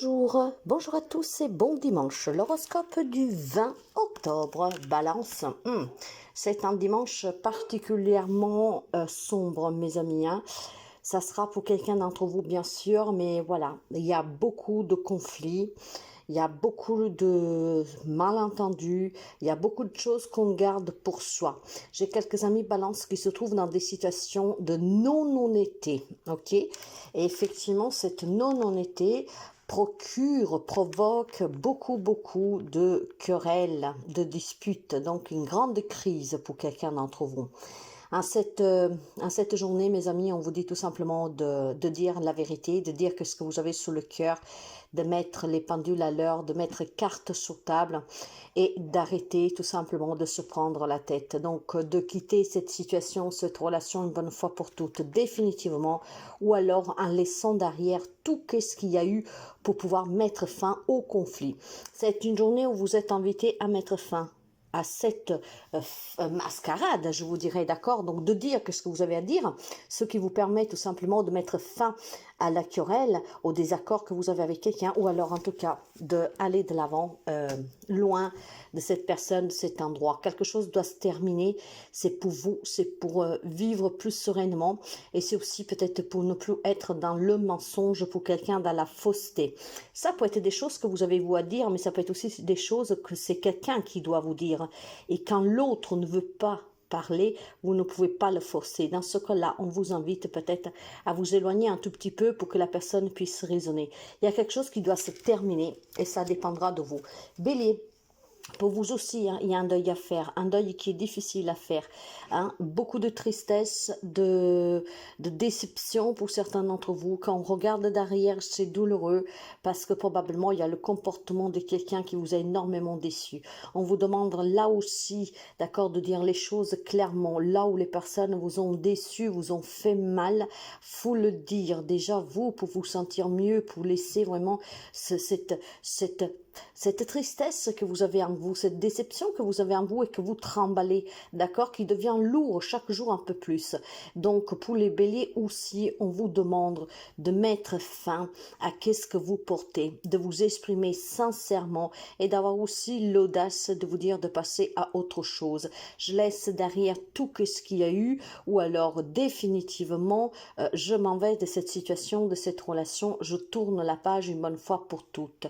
Bonjour à tous et bon dimanche. L'horoscope du 20 octobre, Balance. C'est un dimanche particulièrement sombre, mes amis, hein. Ça sera pour quelqu'un d'entre vous, bien sûr, mais voilà, il y a beaucoup de conflits. Il y a beaucoup de malentendus, il y a beaucoup de choses qu'on garde pour soi. J'ai quelques amis balance qui se trouvent dans des situations de non-honnêteté, ok? Et effectivement, cette non-honnêteté provoque beaucoup de querelles, de disputes, donc une grande crise pour quelqu'un d'entre vous. En cette journée, mes amis, on vous dit tout simplement de dire la vérité, de dire que ce que vous avez sous le cœur, de mettre les pendules à l'heure, de mettre carte sur table et d'arrêter tout simplement de se prendre la tête. Donc, de quitter cette situation, cette relation une bonne fois pour toutes, définitivement, ou alors en laissant derrière tout ce qu'il y a eu pour pouvoir mettre fin au conflit. C'est une journée où vous êtes invité à mettre fin à cette mascarade, je vous dirais, d'accord? Donc, de dire que ce que vous avez à dire, ce qui vous permet tout simplement de mettre fin à la querelle, au désaccord que vous avez avec quelqu'un, ou alors en tout cas d'aller de l'avant, loin de cette personne, de cet endroit. Quelque chose doit se terminer, c'est pour vous, c'est pour vivre plus sereinement, et c'est aussi peut-être pour ne plus être dans le mensonge, pour quelqu'un dans la fausseté. Ça peut être des choses que vous avez vous à dire, mais ça peut être aussi des choses que c'est quelqu'un qui doit vous dire. Et quand l'autre ne veut pas parler, vous ne pouvez pas le forcer. Dans ce cas-là, on vous invite peut-être à vous éloigner un tout petit peu pour que la personne puisse raisonner. Il y a quelque chose qui doit se terminer et ça dépendra de vous. Bélier. Pour vous aussi, hein, il y a un deuil à faire, un deuil qui est difficile à faire. Hein. Beaucoup de tristesse, de déception pour certains d'entre vous. Quand on regarde derrière, c'est douloureux parce que probablement il y a le comportement de quelqu'un qui vous a énormément déçu. On vous demande là aussi, d'accord, de dire les choses clairement. Là où les personnes vous ont déçu, vous ont fait mal, faut le dire. Déjà vous, pour vous sentir mieux, pour laisser vraiment cette tristesse que vous avez en vous, cette déception que vous avez en vous et que vous tremballez, d'accord, qui devient lourd chaque jour un peu plus. Donc, pour les béliers aussi, on vous demande de mettre fin à qu'est-ce que vous portez, de vous exprimer sincèrement et d'avoir aussi l'audace de vous dire de passer à autre chose. Je laisse derrière tout ce qu'il y a eu ou alors définitivement, je m'en vais de cette situation, de cette relation, je tourne la page une bonne fois pour toutes.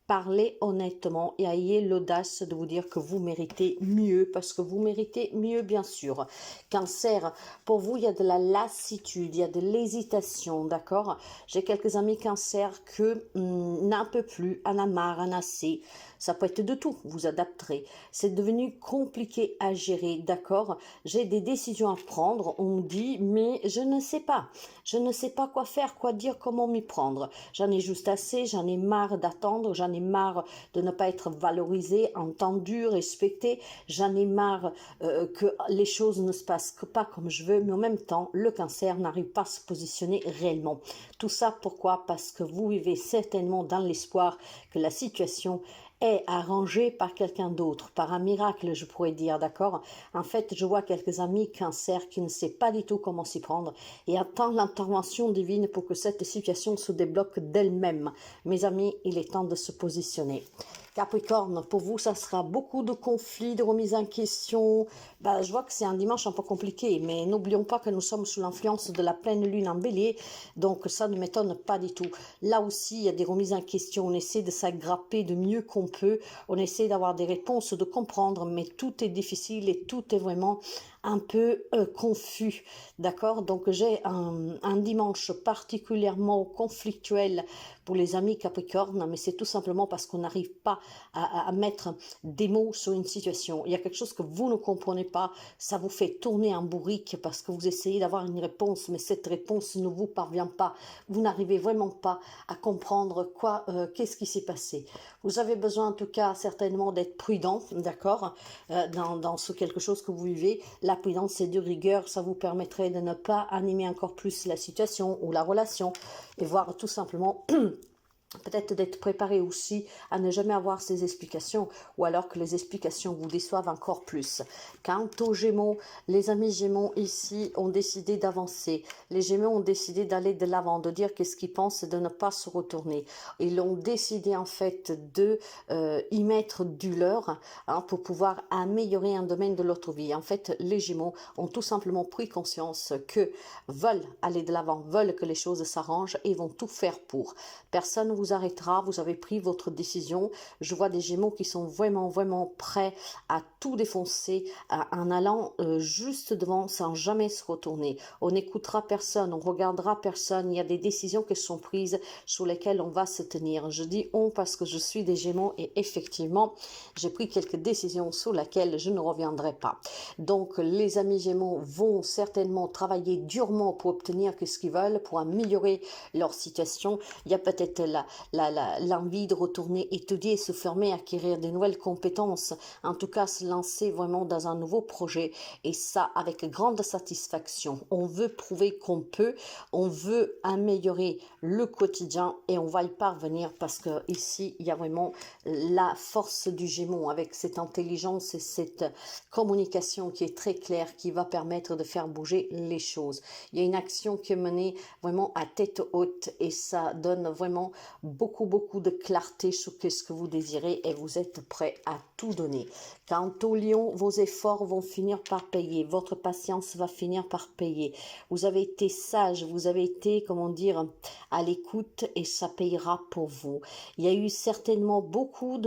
Parlez honnêtement et ayez l'audace de vous dire que vous méritez mieux, parce que vous méritez mieux, bien sûr. Cancer, pour vous, il y a de la lassitude, il y a de l'hésitation, d'accord? J'ai quelques amis cancer que n'en peut plus, en a marre, en a assez. Ça peut être de tout, vous adapterez. C'est devenu compliqué à gérer, d'accord? J'ai des décisions à prendre, on me dit, mais je ne sais pas. Je ne sais pas quoi faire, quoi dire, comment m'y prendre. J'en ai juste assez, j'en ai marre d'attendre, j'en ai marre de ne pas être valorisée, entendue, respectée. J'en ai marre que les choses ne se passent pas comme je veux, mais en même temps, le cancer n'arrive pas à se positionner réellement. Tout ça, pourquoi? Parce que vous vivez certainement dans l'espoir que la situation est arrangé par quelqu'un d'autre, par un miracle, je pourrais dire, d'accord? En fait, je vois quelques amis cancer qui ne savent pas du tout comment s'y prendre et attendent l'intervention divine pour que cette situation se débloque d'elle-même. Mes amis, il est temps de se positionner. Capricorne, pour vous, ça sera beaucoup de conflits, de remises en question. Je vois que c'est un dimanche un peu compliqué, mais n'oublions pas que nous sommes sous l'influence de la pleine lune en bélier, donc ça ne m'étonne pas du tout. Là aussi, il y a des remises en question, on essaie de s'agrapper de mieux qu'on peut, on essaie d'avoir des réponses, de comprendre, mais tout est difficile et tout est vraiment un peu confus, d'accord? Donc j'ai un dimanche particulièrement conflictuel pour les amis Capricorne, mais c'est tout simplement parce qu'on n'arrive pas à mettre des mots sur une situation. Il y a quelque chose que vous ne comprenez pas, ça vous fait tourner en bourrique parce que vous essayez d'avoir une réponse, mais cette réponse ne vous parvient pas. Vous n'arrivez vraiment pas à comprendre qu'est-ce qui s'est passé. Vous avez besoin en tout cas certainement d'être prudent, d'accord, dans ce quelque chose que vous vivez. La prudence, c'est de rigueur, ça vous permettrait de ne pas animer encore plus la situation ou la relation et voir tout simplement peut-être d'être préparé aussi à ne jamais avoir ces explications, ou alors que les explications vous déçoivent encore plus. Quant aux Gémeaux, les amis Gémeaux ici ont décidé d'avancer. Les Gémeaux ont décidé d'aller de l'avant, de dire qu'est-ce qu'ils pensent et de ne pas se retourner. Ils ont décidé en fait de y mettre du leur, hein, pour pouvoir améliorer un domaine de l'autre vie. En fait, les Gémeaux ont tout simplement pris conscience que veulent aller de l'avant, veulent que les choses s'arrangent et vont tout faire pour. Personne ne vous arrêtera, vous avez pris votre décision. Je vois des Gémeaux qui sont vraiment, vraiment prêts à tout défoncer en allant juste devant sans jamais se retourner. On n'écoutera personne, on regardera personne. Il y a des décisions qui sont prises sur lesquelles on va se tenir. Je dis on parce que je suis des Gémeaux et effectivement, j'ai pris quelques décisions sur lesquelles je ne reviendrai pas. Donc, les amis Gémeaux vont certainement travailler durement pour obtenir ce qu'ils veulent, pour améliorer leur situation. Il y a peut-être l'envie de retourner étudier, se former, acquérir de nouvelles compétences, en tout cas se lancer vraiment dans un nouveau projet et ça avec grande satisfaction. On veut prouver qu'on peut, on veut améliorer le quotidien et on va y parvenir parce que ici il y a vraiment la force du Gémeaux avec cette intelligence et cette communication qui est très claire qui va permettre de faire bouger les choses. Il y a une action qui est menée vraiment à tête haute et ça donne vraiment beaucoup de clarté sur ce que vous désirez et vous êtes prêt à tout donner. Quant au Lion, vos efforts vont finir par payer, votre patience va finir par payer. Vous avez été sage, vous avez été, comment dire, à l'écoute et ça payera pour vous. Il y a eu certainement beaucoup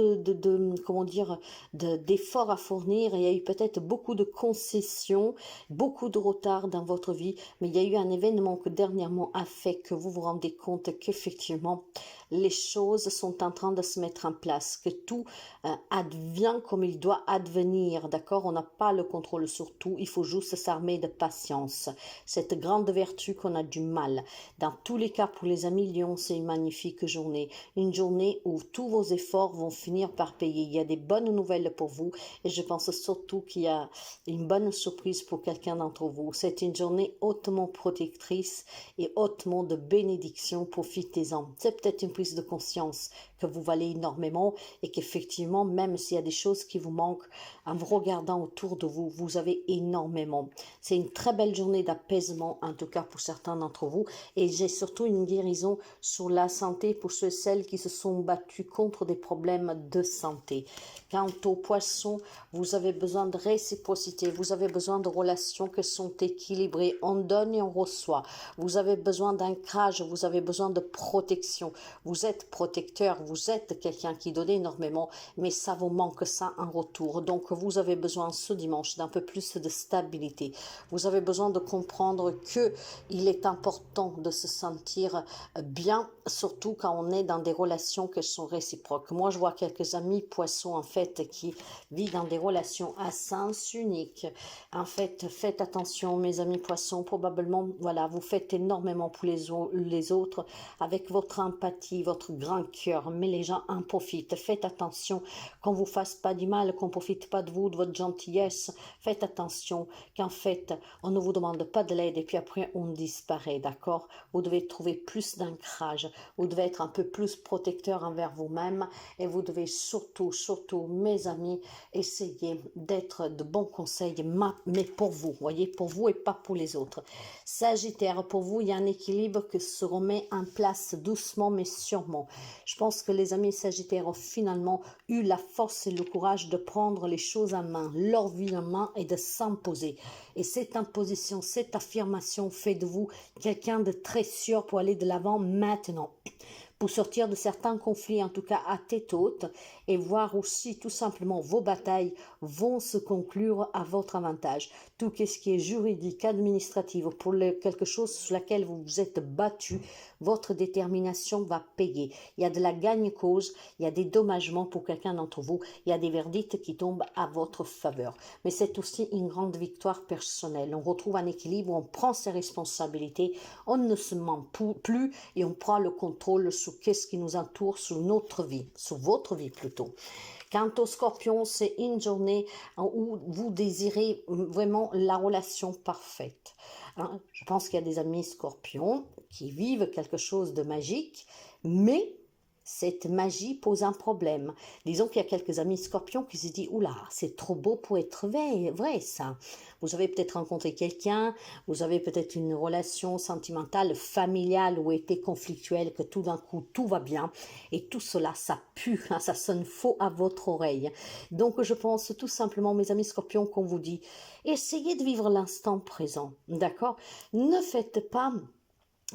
comment dire, d'efforts à fournir, il y a eu peut-être beaucoup de concessions, beaucoup de retard dans votre vie, mais il y a eu un événement que dernièrement a fait que vous vous rendez compte qu'effectivement, les choses sont en train de se mettre en place, que tout advient comme il doit advenir, d'accord? On n'a pas le contrôle sur tout, il faut juste s'armer de patience. Cette grande vertu qu'on a du mal. Dans tous les cas, pour les amis Lions, c'est une magnifique journée. Une journée où tous vos efforts vont finir par payer. Il y a des bonnes nouvelles pour vous et je pense surtout qu'il y a une bonne surprise pour quelqu'un d'entre vous. C'est une journée hautement protectrice et hautement de bénédiction. Profitez-en. C'est peut-être une prise de conscience que vous valez énormément et qu'effectivement, même s'il y a des choses qui vous manquent, en vous regardant autour de vous, vous avez énormément. C'est une très belle journée d'apaisement, en tout cas pour certains d'entre vous. Et j'ai surtout une guérison sur la santé pour ceux et celles qui se sont battus contre des problèmes de santé. Quant aux poissons, vous avez besoin de réciprocité, vous avez besoin de relations qui sont équilibrées, on donne et on reçoit. Vous avez besoin d'ancrage, vous avez besoin de protection. Vous êtes protecteur, vous êtes quelqu'un qui donne énormément, mais ça vous manque ça en retour. Donc vous avez besoin ce dimanche d'un peu plus de stabilité. Vous avez besoin de comprendre que il est important de se sentir bien, surtout quand on est dans des relations qui sont réciproques. Moi, je vois quelques amis poissons en fait qui vivent dans des relations à sens unique. En fait, faites attention, mes amis poissons. Probablement, voilà, vous faites énormément pour les autres avec votre empathie, votre grand cœur, mais les gens en profitent. Faites attention qu'on vous fasse pas du mal, qu'on profite pas de vous, de votre gentillesse. Faites attention qu'en fait, on ne vous demande pas de l'aide et puis après on disparaît, d'accord? Vous devez trouver plus d'ancrage, vous devez être un peu plus protecteur envers vous-même et vous devez surtout, mes amis, essayer d'être de bons conseils, mais pour vous, voyez, pour vous et pas pour les autres. Sagittaire, pour vous, il y a un équilibre qui se remet en place doucement mais sûrement. Je pense que les amis Sagittaires ont finalement eu la force et le courage de prendre les choses en main, leur vie en main et de s'imposer. Et cette imposition, cette affirmation fait de vous quelqu'un de très sûr pour aller de l'avant maintenant, pour sortir de certains conflits, en tout cas à tête haute, et voir aussi tout simplement vos batailles vont se conclure à votre avantage. Tout ce qui est juridique, administratif, pour quelque chose sur laquelle vous vous êtes battu, votre détermination va payer. Il y a de la gagne-cause, il y a des dommagements pour quelqu'un d'entre vous, il y a des verdicts qui tombent à votre faveur. Mais c'est aussi une grande victoire personnelle. On retrouve un équilibre, on prend ses responsabilités, on ne se ment plus et on prend le contrôle sur ce qui nous entoure, sur notre vie, sur votre vie plutôt. Quant aux scorpions, c'est une journée où vous désirez vraiment la relation parfaite. Hein? Je pense qu'il y a des amis scorpions qui vivent quelque chose de magique, mais cette magie pose un problème. Disons qu'il y a quelques amis scorpions qui se disent, oula, c'est trop beau pour être vrai ça. Vous avez peut-être rencontré quelqu'un, vous avez peut-être une relation sentimentale, familiale ou été conflictuelle, que tout d'un coup tout va bien et tout cela, ça pue, hein, ça sonne faux à votre oreille. Donc je pense tout simplement, mes amis scorpions, qu'on vous dit, essayez de vivre l'instant présent, d'accord? Ne faites pas,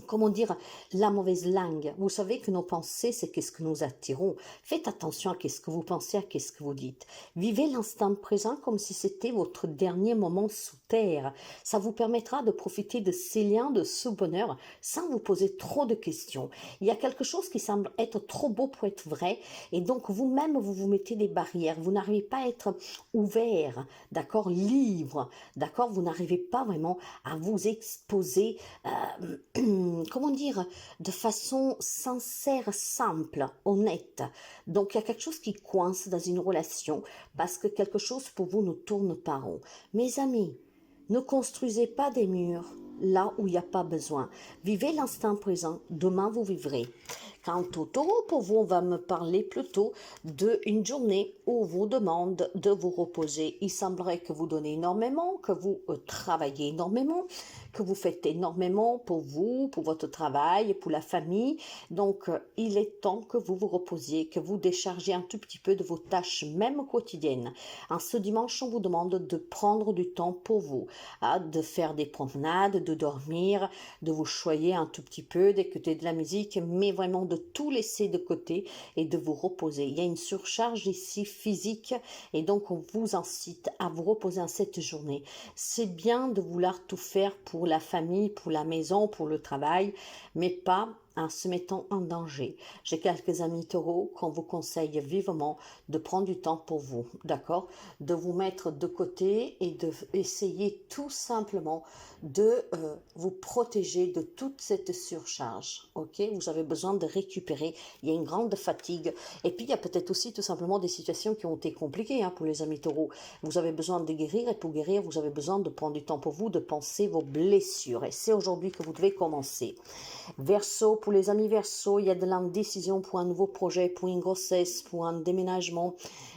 comment dire, la mauvaise langue. Vous savez que nos pensées, c'est qu'est-ce que nous attirons. Faites attention à qu'est-ce que vous pensez, à qu'est-ce que vous dites. Vivez l'instant présent comme si c'était votre dernier moment sous terre. Ça vous permettra de profiter de ces liens, de ce bonheur, sans vous poser trop de questions. Il y a quelque chose qui semble être trop beau pour être vrai, et donc vous-même, vous vous mettez des barrières. Vous n'arrivez pas à être ouvert, d'accord, libre, d'accord. Vous n'arrivez pas vraiment à vous exposer, comment dire, de façon sincère, simple, honnête. Donc il y a quelque chose qui coince dans une relation parce que quelque chose pour vous ne tourne pas rond. Mes amis, ne construisez pas des murs là où il n'y a pas besoin. Vivez l'instant présent, demain vous vivrez. Quant au taureau, pour vous, on va me parler plutôt d'une journée où on vous demande de vous reposer. Il semblerait que vous donnez énormément, que vous travaillez énormément, que vous faites énormément pour vous, pour votre travail, pour la famille. Donc, il est temps que vous vous reposiez, que vous déchargiez un tout petit peu de vos tâches, même quotidiennes. En ce dimanche, on vous demande de prendre du temps pour vous, hein, de faire des promenades, de dormir, de vous choyer un tout petit peu, d'écouter de la musique, mais vraiment de tout laisser de côté et de vous reposer. Il y a une surcharge ici physique et donc on vous incite à vous reposer en cette journée. C'est bien de vouloir tout faire pour la famille, pour la maison, pour le travail, mais pas en se mettant en danger. J'ai quelques amis taureaux qu'on vous conseille vivement de prendre du temps pour vous, d'accord? De vous mettre de côté et de essayer tout simplement de vous protéger de toute cette surcharge, ok? Vous avez besoin de récupérer, il y a une grande fatigue, et puis il y a peut-être aussi tout simplement des situations qui ont été compliquées, hein, pour les amis taureaux. Vous avez besoin de guérir, et pour guérir, vous avez besoin de prendre du temps pour vous, de penser vos blessures, et c'est aujourd'hui que vous devez commencer. Verseau, pour les amis Verseau, il y a de l'indécision pour un nouveau projet, pour une grossesse, pour un déménagement.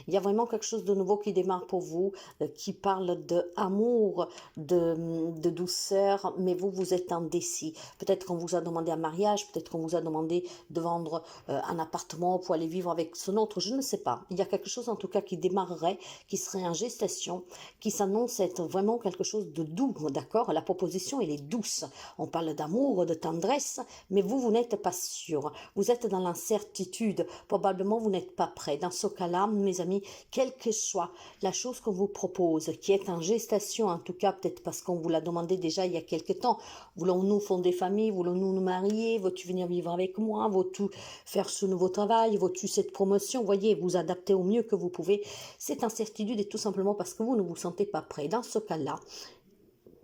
Il y a vraiment quelque chose de nouveau qui démarre pour vous, qui parle d'amour, de douceur, mais vous êtes indécis. Peut-être qu'on vous a demandé un mariage, peut-être qu'on vous a demandé de vendre un appartement pour aller vivre avec son autre, je ne sais pas. Il y a quelque chose en tout cas qui démarrerait, qui serait en gestation, qui s'annonce être vraiment quelque chose de doux, d'accord? La proposition, elle est douce. On parle d'amour, de tendresse, mais vous n'êtes pas sûr. Vous êtes dans l'incertitude. Probablement, vous n'êtes pas prêt. Dans ce cas-là, mes amis, quelle que soit la chose qu'on vous propose, qui est en gestation, en tout cas, peut-être parce qu'on vous l'a demandé déjà il y a quelque temps, voulons-nous fonder famille, voulons-nous nous marier, veux-tu venir vivre avec moi, veux-tu faire ce nouveau travail, veux-tu cette promotion, voyez, vous adaptez au mieux que vous pouvez. Cette incertitude est tout simplement parce que vous ne vous sentez pas prêt. Dans ce cas-là,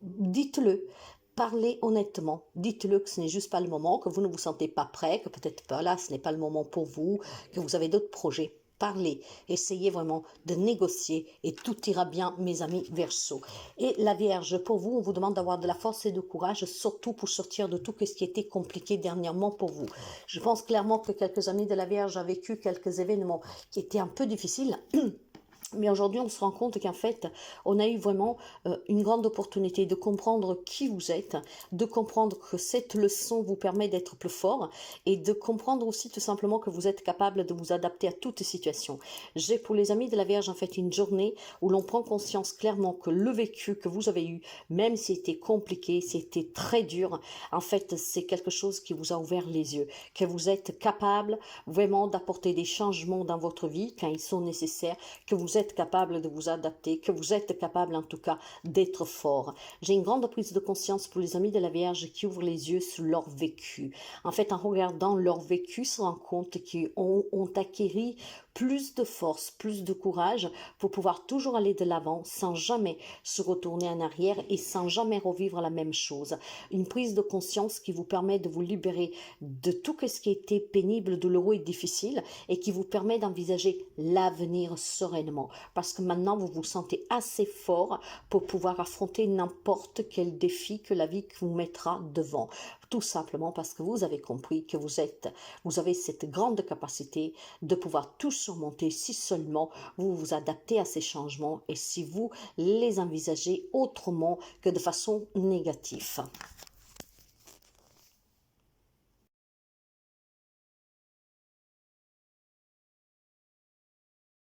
dites-le. Parlez honnêtement, dites-le que ce n'est juste pas le moment, que vous ne vous sentez pas prêt, que peut-être pas là, ce n'est pas le moment pour vous, que vous avez d'autres projets. Parlez, essayez vraiment de négocier et tout ira bien, mes amis Verseau. Et la Vierge, pour vous, on vous demande d'avoir de la force et de courage, surtout pour sortir de tout ce qui était compliqué dernièrement pour vous. Je pense clairement que quelques amis de la Vierge ont vécu quelques événements qui étaient un peu difficiles. Mais aujourd'hui, on se rend compte qu'en fait, on a eu vraiment une grande opportunité de comprendre qui vous êtes, de comprendre que cette leçon vous permet d'être plus fort et de comprendre aussi tout simplement que vous êtes capable de vous adapter à toute situation. J'ai pour les amis de la Vierge en fait une journée où l'on prend conscience clairement que le vécu que vous avez eu, même si c'était compliqué, si c'était très dur, en fait, c'est quelque chose qui vous a ouvert les yeux, que vous êtes capable vraiment d'apporter des changements dans votre vie quand ils sont nécessaires, que vous êtes capable de vous adapter, que vous êtes capable en tout cas d'être fort. J'ai une grande prise de conscience pour les amis de la Vierge qui ouvrent les yeux sur leur vécu. En fait, en regardant leur vécu, se rend compte qu'ils ont acquéri plus de force, plus de courage pour pouvoir toujours aller de l'avant sans jamais se retourner en arrière et sans jamais revivre la même chose. Une prise de conscience qui vous permet de vous libérer de tout ce qui était pénible, douloureux et difficile et qui vous permet d'envisager l'avenir sereinement. parce que maintenant vous vous sentez assez fort pour pouvoir affronter n'importe quel défi que la vie vous mettra devant. Tout simplement parce que vous avez compris que vous avez cette grande capacité de pouvoir tout surmonter si seulement vous vous adaptez à ces changements et si vous les envisagez autrement que de façon négative.